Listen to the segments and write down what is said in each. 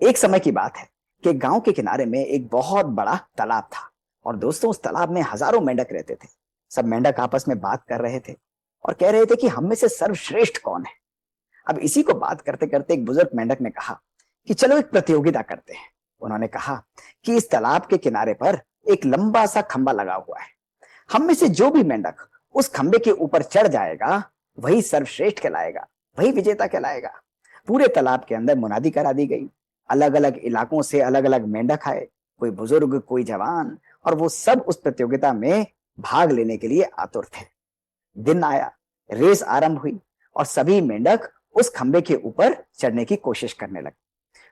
एक समय की बात है कि गांव के किनारे में एक बहुत बड़ा तालाब था। और दोस्तों, उस तालाब में हजारों मेंढक रहते थे। सब मेंढक आपस में बात कर रहे थे और कह रहे थे कि हम में से सर्वश्रेष्ठ कौन है। अब इसी को बात करते करते एक बुजुर्ग मेंढक ने कहा कि चलो एक प्रतियोगिता करते हैं। उन्होंने कहा कि इस तालाब के किनारे पर एक लंबा सा खंबा लगा हुआ है। हम में से जो भी मेंढक उस खंबे के ऊपर चढ़ जाएगा, वही सर्वश्रेष्ठ कहलाएगा, वही विजेता कहलाएगा। पूरे तालाब के अंदर मुनादी करा दी गई। अलग अलग इलाकों से अलग अलग मेंढक आए, कोई बुजुर्ग, कोई जवान, और वो सब उस प्रतियोगिता में भाग लेने के लिए आतुर थे। दिन आया, रेस आरंभ हुई और सभी मेंढक उस खंबे के ऊपर चढ़ने की कोशिश करने लगे।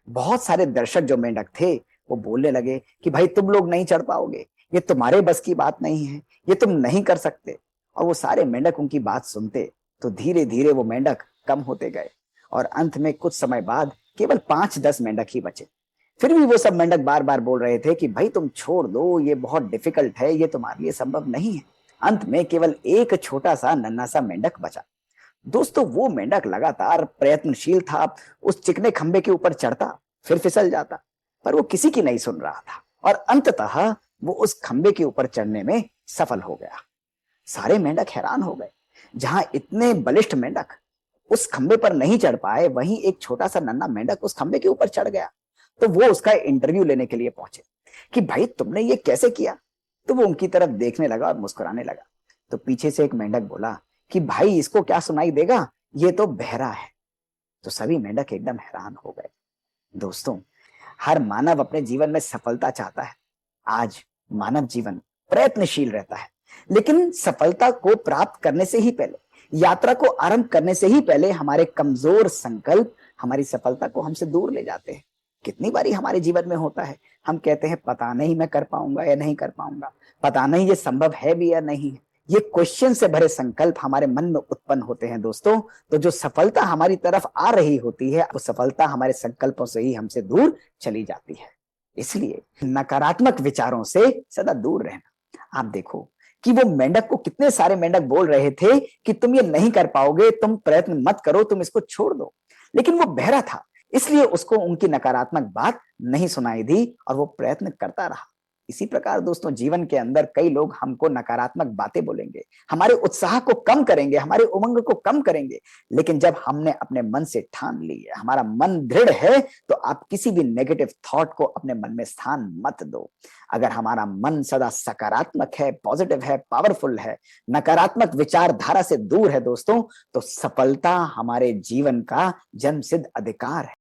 बहुत सारे दर्शक जो मेंढक थे, वो बोलने लगे कि भाई तुम लोग नहीं चढ़ पाओगे, ये तुम्हारे बस की बात नहीं है, ये तुम नहीं कर सकते। और वो सारे मेंढक उनकी बात सुनते तो धीरे धीरे वो मेंढक कम होते गए और अंत में कुछ समय बाद केवल 5-10 मेंढक ही बचे। फिर भी वो सब मेंढक बार बार बोल रहे थे कि भाई तुम छोड़ दो, ये बहुत डिफिकल्ट है, ये तुम्हारे लिए संभव नहीं है। अंत में केवल एक छोटा सा नन्हा सा मेंढक बचा। दोस्तों, वो मेंढक लगातार प्रयत्नशील था। उस चिकने खंबे के ऊपर चढ़ता, फिर फिसल जाता, पर वो किसी की नहीं सुन रहा था और अंततः वो उस खंबे के ऊपर चढ़ने में सफल हो गया। सारे मेंढक हैरान हो गए। जहां इतने बलिष्ठ मेंढक उस खंबे पर नहीं चढ़ पाए, वहीं एक छोटा सा नन्हा मेंढक उस खंबे के ऊपर चढ़ गया। तो वो उसका इंटरव्यू लेने के लिए पहुंचे कि भाई तुमने ये कैसे किया। तो वो उनकी तरफ देखने लगा और मुस्कुराने लगा। तो पीछे से एक मेंढक बोला कि भाई इसको क्या सुनाई देगा, ये तो बहरा है। तो सभी मेंढक एकदम हैरान हो गए। दोस्तों, हर मानव अपने जीवन में सफलता चाहता है। आज मानव जीवन प्रयत्नशील रहता है, लेकिन सफलता को प्राप्त करने से ही पहले, यात्रा को आरंभ करने से ही पहले हमारे कमजोर संकल्प हमारी सफलता को हमसे दूर ले जाते हैं। कितनी बारी हमारे जीवन में होता है, हम कहते हैं पता नहीं मैं कर पाऊंगा या नहीं कर पाऊंगा, पता नहीं ये संभव है भी या नहीं है। ये क्वेश्चन से भरे संकल्प हमारे मन में उत्पन्न होते हैं दोस्तों। तो जो सफलता हमारी तरफ आ रही होती है, वो सफलता हमारे संकल्पों से ही हमसे दूर चली जाती है। इसलिए नकारात्मक विचारों से सदा दूर रहना। आप देखो कि वो मेंढक को कितने सारे मेंढक बोल रहे थे कि तुम ये नहीं कर पाओगे, तुम प्रयत्न मत करो, तुम इसको छोड़ दो। लेकिन वो बहरा था, इसलिए उसको उनकी नकारात्मक बात नहीं सुनाई दी और वो प्रयत्न करता रहा। इसी प्रकार दोस्तों, जीवन के अंदर कई लोग हमको नकारात्मक बातें बोलेंगे, हमारे उत्साह को कम करेंगे, हमारे उमंग को कम करेंगे। लेकिन जब हमने अपने मन से ठान ली है, हमारा मन दृढ़ है, तो आप किसी भी नेगेटिव थॉट को अपने मन में स्थान मत दो। अगर हमारा मन सदा सकारात्मक है, पॉजिटिव है, पावरफुल है, नकारात्मक विचारधारा से दूर है दोस्तों, तो सफलता हमारे जीवन का जन्मसिद्ध अधिकार है।